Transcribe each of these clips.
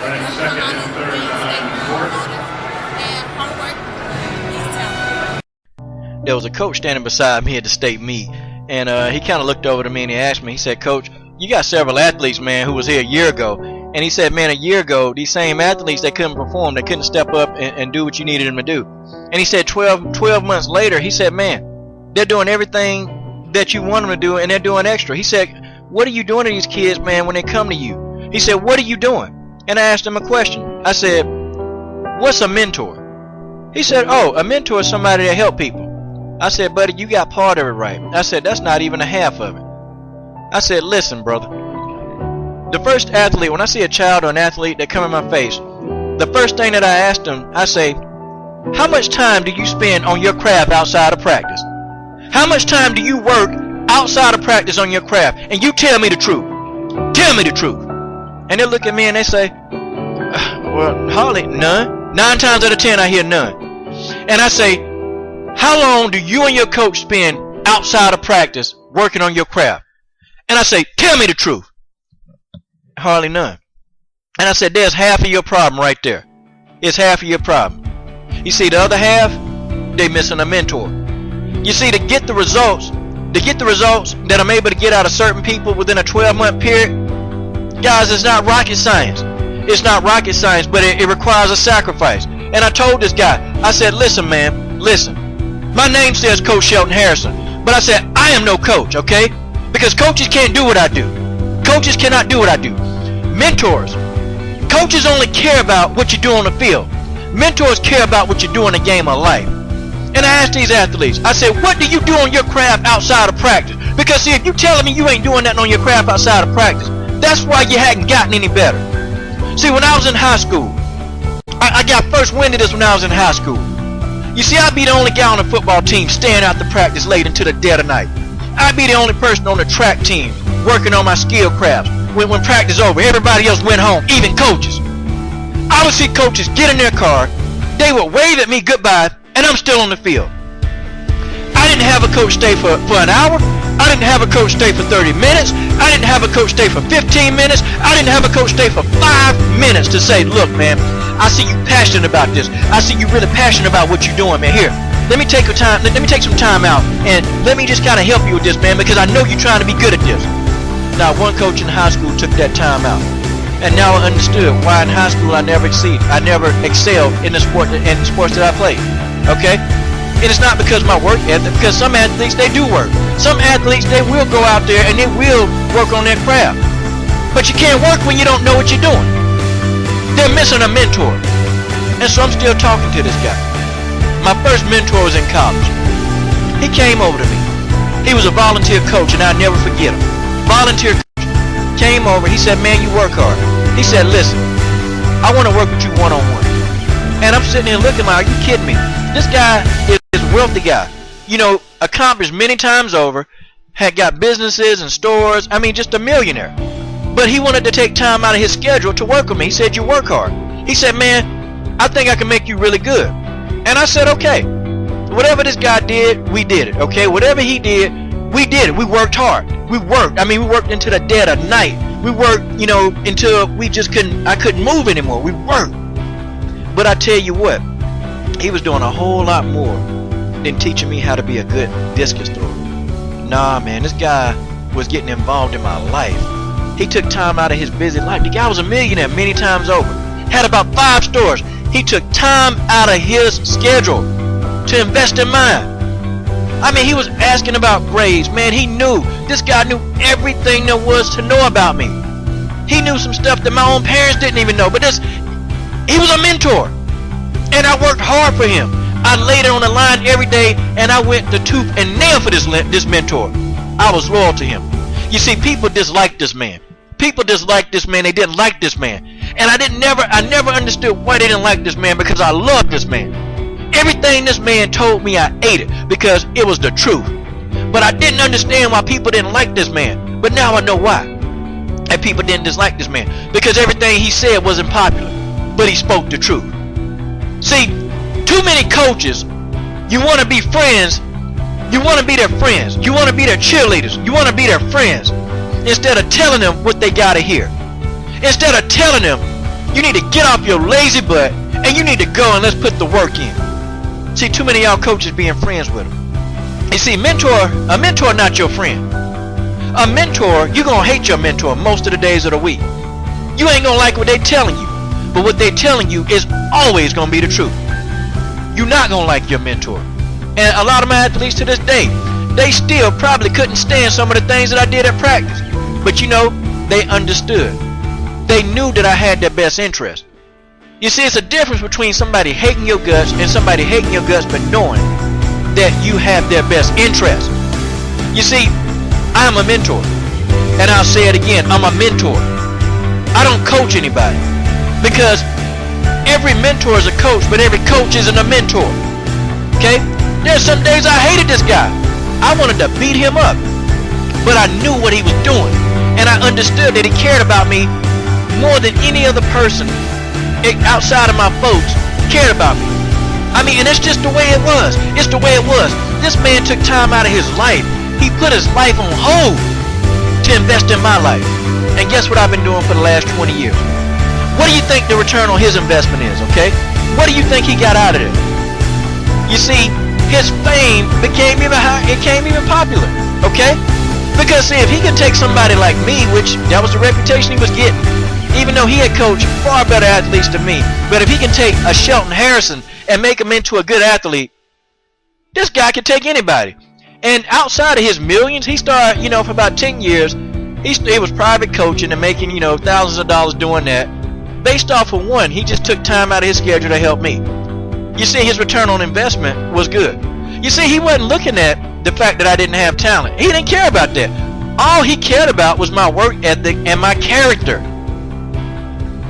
Running second and third behind the fourth. And homework is talent. There was a coach standing beside me at the state meet, and he kind of looked over to me and he asked me, he said, "Coach, you got several athletes, man, who was here a year ago." And he said, "Man, a year ago, these same athletes, they couldn't perform. They couldn't step up and do what you needed them to do." And he said 12 months later, he said, "Man, they're doing everything that you want them to do, and they're doing extra." He said, "What are you doing to these kids, man, when they come to you?" He said, "What are you doing?" And I asked him a question. I said, "What's a mentor?" He said, "Oh, a mentor is somebody that help people." I said, "Buddy, you got part of it right." I said, "That's not even a half of it." I said, "Listen, brother. The first athlete, when I see a child or an athlete that come in my face, the first thing that I asked them, I say, how much time do you spend on your craft outside of practice? How much time do you work outside of practice on your craft? And you tell me the truth. Tell me the truth." And they look at me and they say, "Well, hardly none." 9 times out of 10 I hear none. And I say, "How long do you and your coach spend outside of practice working on your craft?" And I say, "Tell me the truth." Hardly none. And I said, "There's half of your problem right there. It's half of your problem." You see, the other half, they missing a mentor. You see, to get the results that I'm able to get out of certain people within a 12-month period, guys, it's not rocket science. It's not rocket science, but it requires a sacrifice. And I told this guy, I said, "Listen, man, listen. My name says Coach Shelton Harrison, but I said, I am no coach, okay? Because coaches can't do what I do. Coaches cannot do what I do. Mentors. Coaches only care about what you do on the field. Mentors care about what you do in the game of life." And I asked these athletes, I said, "What do you do on your craft outside of practice?" Because see, if you telling me you ain't doing nothing on your craft outside of practice, that's why you hadn't gotten any better. See, when I was in high school, I got first wind of this when I was in high school. You see, I'd be the only guy on the football team staying out to practice late into the dead of night. I'd be the only person on the track team working on my skill crafts. When practice over, everybody else went home, even coaches. I would see coaches get in their car, they would wave at me goodbye, and I'm still on the field. I didn't have a coach stay for an hour. I didn't have a coach stay for 30 minutes. I didn't have a coach stay for 15 minutes. I didn't have a coach stay for 5 minutes to say, "Look, man, I see you passionate about this. I see you really passionate about what you're doing, man. Here, let me take some time out, and let me just kind of help you with this, man, because I know you're trying to be good at this." Now, one coach in high school took that time out. And now I understood why in high school I never excelled in the sports that I played. Okay? And it's not because of my work ethic, because some athletes, they do work. Some athletes, they will go out there and they will work on their craft. But you can't work when you don't know what you're doing. They're missing a mentor. And so I'm still talking to this guy. My first mentor was in college. He came over to me. He was a volunteer coach, and I'll never forget him. Volunteer coach came over. He said, "Man, you work hard." He said, "Listen, I want to work with you one-on-one." And I'm sitting there looking like, are you kidding me? This guy is a wealthy guy. You know, accomplished many times over, had got businesses and stores. I mean, just a millionaire. But he wanted to take time out of his schedule to work with me. He said, "You work hard." He said, "Man, I think I can make you really good." And I said, "Okay. Whatever this guy did, we did it. Okay? Whatever he did, we did it. We worked hard. We worked. I mean, we worked into the dead of night. We worked, you know, until I couldn't move anymore. We worked. But I tell you what, he was doing a whole lot more than teaching me how to be a good discus thrower. Nah, man, this guy was getting involved in my life. He took time out of his busy life. The guy was a millionaire many times over. Had about 5 stores. He took time out of his schedule to invest in mine. I mean, he was asking about grades. Man, he knew. This guy knew everything there was to know about me. He knew some stuff that my own parents didn't even know. But he was a mentor. And I worked hard for him. I laid it on the line every day, and I went to tooth and nail for this mentor. I was loyal to him. You see, people disliked this man. People disliked this man. They didn't like this man. And I never understood why they didn't like this man, because I loved this man. Everything this man told me, I ate it because it was the truth. But I didn't understand why people didn't like this man. But now I know why. And people didn't dislike this man, because everything he said wasn't popular, but he spoke the truth. See, too many coaches, you want to be friends, you want to be their friends, you want to be their cheerleaders, you want to be their friends, instead of telling them what they got to hear. Instead of telling them You need to get off your lazy butt and you need to go and let's put the work in. See, too many of y'all coaches being friends with them. You see, a mentor not your friend. A mentor, you're going to hate your mentor most of the days of the week. You ain't going to like what they telling you. But what they telling you is always going to be the truth. You're not going to like your mentor. And a lot of my athletes to this day, they still probably couldn't stand some of the things that I did at practice. But you know, they understood. They knew that I had their best interest. You see, it's a difference between somebody hating your guts and somebody hating your guts but knowing that you have their best interest. You see, I'm a mentor. And I'll say it again, I'm a mentor. I don't coach anybody. Because every mentor is a coach, but every coach isn't a mentor. Okay? There's some days I hated this guy. I wanted to beat him up. But I knew what he was doing. And I understood that he cared about me more than any other person outside of my folks cared about me. I mean, and it's just the way it was. It's the way it was. This man took time out of his life. He put his life on hold to invest in my life. And guess what I've been doing for the last 20 years? What do you think the return on his investment is, okay? What do you think he got out of it? You see, his fame became even high, it became even popular, okay? Because see, if he could take somebody like me, which that was the reputation he was getting, even though he had coached far better athletes than me, but if he can take a Shelton Harrison and make him into a good athlete, this guy can take anybody. And outside of his millions, he started, you know, for about 10 years, he was private coaching and making, you know, thousands of dollars doing that. Based off of one, he just took time out of his schedule to help me. You see, his return on investment was good. You see, he wasn't looking at the fact that I didn't have talent. He didn't care about that. All he cared about was my work ethic and my character.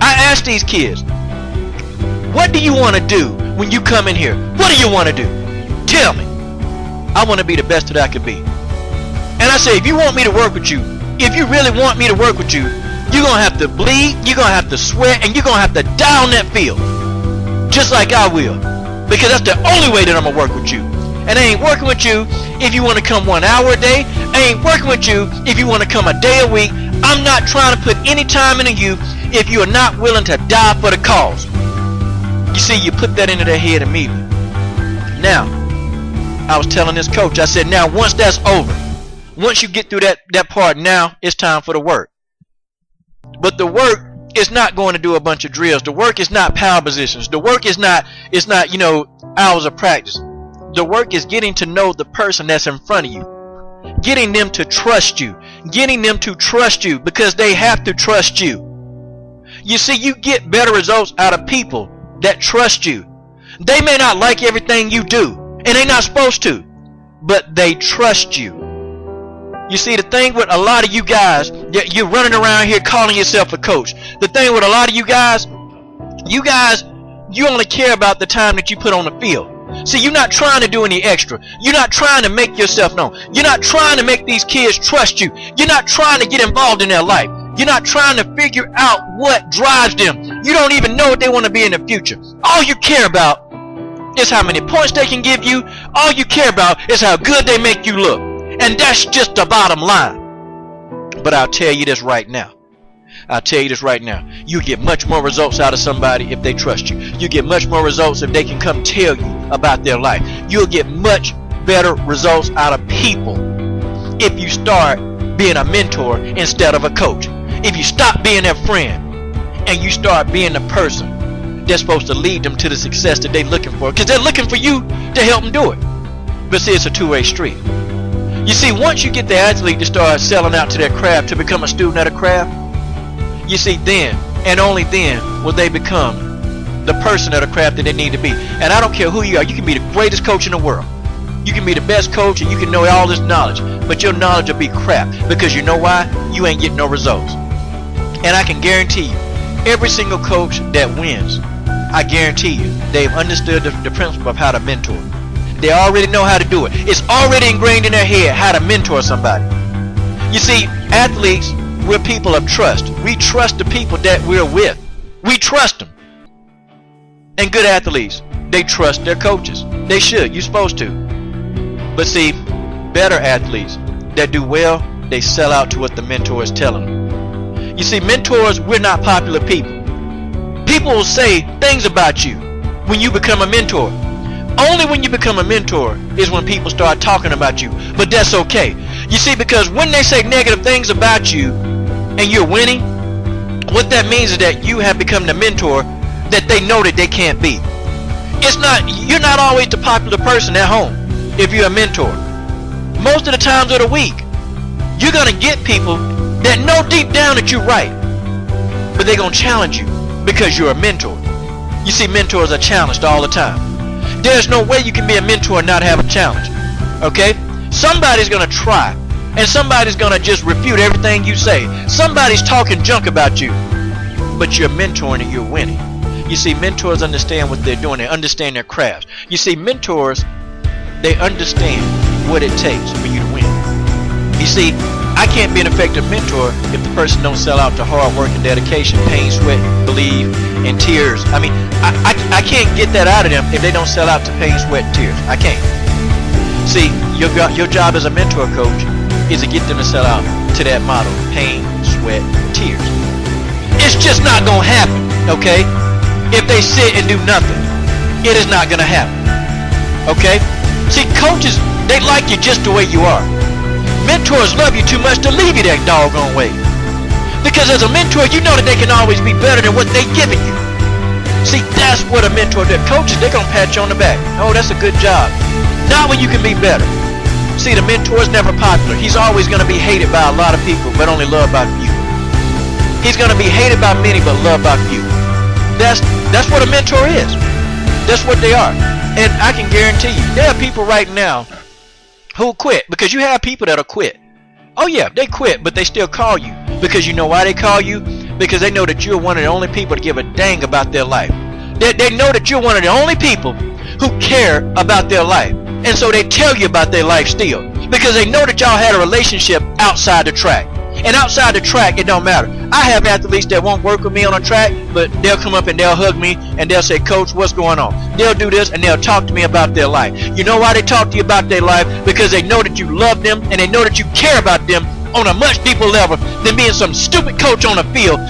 I asked these kids, what do you want to do when you come in here? What do you want to do? Tell me. I want to be the best that I could be. And I say, if you want me to work with you, if you really want me to work with you, you're going to have to bleed, you're going to have to sweat, and you're going to have to die on that field. Just like I will. Because that's the only way that I'm going to work with you. And I ain't working with you if you want to come 1 hour a day. I ain't working with you if you want to come a day a week. I'm not trying to put any time into you if you are not willing to die for the cause. You see, you put that into their head immediately. Now, I was telling this coach, I said, now once that's over, once you get through that part, now it's time for the work. But the work is not going to do a bunch of drills. The work is not power positions. The work is not, you know, hours of practice. The work is getting to know the person that's in front of you. Getting them to trust you. Getting them to trust you because they have to trust you. You see, you get better results out of people that trust you. They may not like everything you do, and they're not supposed to, but they trust you. You see, the thing with a lot of you guys, you're running around here calling yourself a coach. The thing with a lot of you guys, you only care about the time that you put on the field. See, you're not trying to do any extra. You're not trying to make yourself known. You're not trying to make these kids trust you. You're not trying to get involved in their life. You're not trying to figure out what drives them. You don't even know what they want to be in the future. All you care about is how many points they can give you. All you care about is how good they make you look. And that's just the bottom line. But I'll tell you this right now. You get much more results out of somebody if they trust you. You get much more results if they can come tell you about their life. You'll get much better results out of people if you start being a mentor instead of a coach. If you stop being their friend and you start being the person that's supposed to lead them to the success that they're looking for. Because they're looking for you to help them do it. But see, it's a two-way street. You see, once you get the athlete to start selling out to their craft, to become a student at a craft, you see, then and only then will they become the person at a craft that they need to be. And I don't care who you are. You can be the greatest coach in the world. You can be the best coach and you can know all this knowledge, but your knowledge will be crap. Because you know why? You ain't getting no results. And I can guarantee you, every single coach that wins, I guarantee you, they've understood the principle of how to mentor. They already know how to do it. It's already ingrained in their head how to mentor somebody. You see, athletes, we're people of trust. We trust the people that we're with. We trust them. And good athletes, they trust their coaches. They should. You're supposed to. But see, better athletes that do well, they sell out to what the mentor is telling them. You see, mentors, we're not popular people. People will say things about you when you become a mentor. Only when you become a mentor is when people start talking about you. But that's okay. You see, because when they say negative things about you and you're winning, what that means is that you have become the mentor that they know that they can't be. You're not always the popular person at home if you're a mentor. Most of the times of the week, you're going to get people that know deep down that you're right, but they're going to challenge you because you're a mentor. You see, mentors are challenged all the time. There's no way you can be a mentor and not have a challenge. Okay? Somebody's going to try, and somebody's going to just refute everything you say. Somebody's talking junk about you, but you're mentoring and you're winning. You see, mentors understand what they're doing. They understand their crafts. You see, mentors, they understand what it takes for you to win. You see, I can't be an effective mentor if the person don't sell out to hard work and dedication, pain, sweat, believe, and tears. I mean, I can't get that out of them if they don't sell out to pain, sweat, and tears. I can't. See, your job as a mentor coach is to get them to sell out to that motto, pain, sweat, tears. It's just not going to happen, okay? If they sit and do nothing, it is not going to happen, okay? See, coaches, they like you just the way you are. Mentors love you too much to leave you that doggone way. Because as a mentor, you know that they can always be better than what they're giving you. See, that's what a mentor does. Coaches, they're going to pat you on the back. Oh, that's a good job. Not when you can be better. See, the mentor's never popular. He's always going to be hated by a lot of people, but only loved by few. He's going to be hated by many, but loved by few. That's what a mentor is. That's what they are. And I can guarantee you, there are people right now who quit, because you have people that'll quit. Oh yeah, they quit, but they still call you. Because you know why they call you? Because they know that you're one of the only people to give a dang about their life. They know that you're one of the only people who care about their life. And so they tell you about their life still. Because they know that y'all had a relationship outside the track. And outside the track, it don't matter. I have athletes that won't work with me on a track, but they'll come up and they'll hug me and they'll say, Coach, what's going on? They'll do this and they'll talk to me about their life. You know why they talk to you about their life? Because they know that you love them and they know that you care about them on a much deeper level than being some stupid coach on the field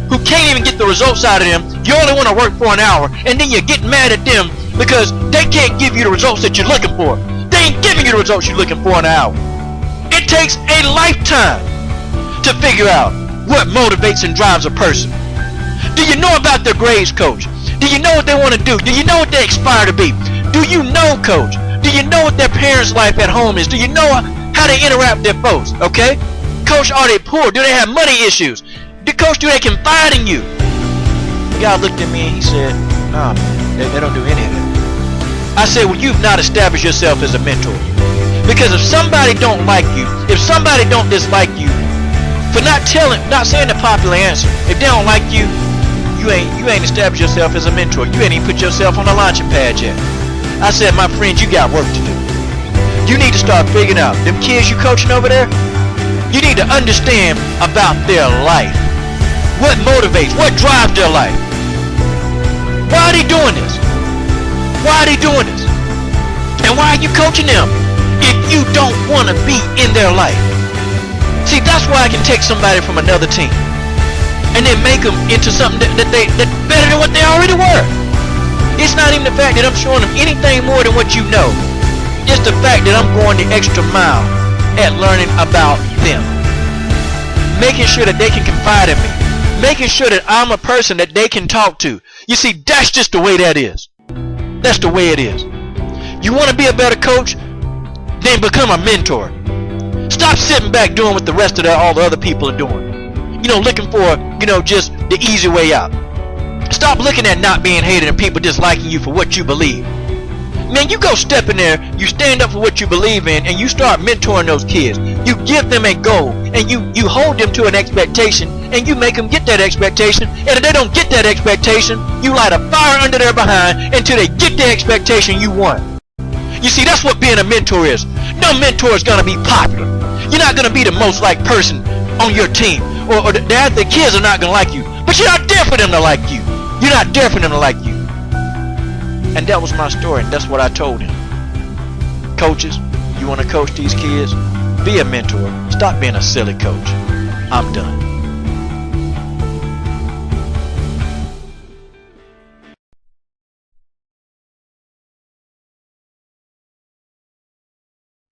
who can't even get the results out of them. You only want to work for an hour and then you get mad at them because they can't give you the results that you're looking for. They ain't giving you the results you're looking for in an hour. It takes a lifetime to figure out what motivates and drives a person. Do you know about their grades, coach? Do you know what they want to do? Do you know what they aspire to be? Do you know, coach? Do you know what their parents' life at home is? Do you know how they interact with their folks? Okay? Coach, are they poor? Do they have money issues? Coach, do they confide in you? The guy looked at me and he said, nah, man, they don't do any of that. I said, well, you've not established yourself as a mentor. Because if somebody don't like you, if somebody don't dislike you, for not saying the popular answer, if they don't like you, you ain't established yourself as a mentor. You ain't even put yourself on the launching pad yet. I said, my friend, you got work to do. You need to start figuring out them kids you coaching over there. You need to understand about their life. What motivates, what drives their life. Why are they doing this? Why are they doing this? And why are you coaching them if you don't want to be in their life? See, that's why I can take somebody from another team and then make them into something that's better than what they already were. It's not even the fact that I'm showing them anything more than what you know. It's the fact that I'm going the extra mile at learning about them. Making sure that they can confide in me. Making sure that I'm a person that they can talk to. You see, that's just the way that is. That's the way it is. You want to be a better coach? Then become a mentor. Stop sitting back doing what the rest of all the other people are doing. Looking for, just the easy way out. Stop looking at not being hated and people disliking you for what you believe. Man, you go step in there, you stand up for what you believe in, and you start mentoring those kids. You give them a goal, and you hold them to an expectation, and you make them get that expectation. And if they don't get that expectation, you light a fire under their behind until they get the expectation you want. You see, that's what being a mentor is. No mentor is going to be popular. You're not going to be the most liked person on your team. Or the kids are not going to like you. But you're not there for them to like you. You're not there for them to like you. And that was my story, and that's what I told him. Coaches, you want to coach these kids? Be a mentor. Stop being a silly coach. I'm done.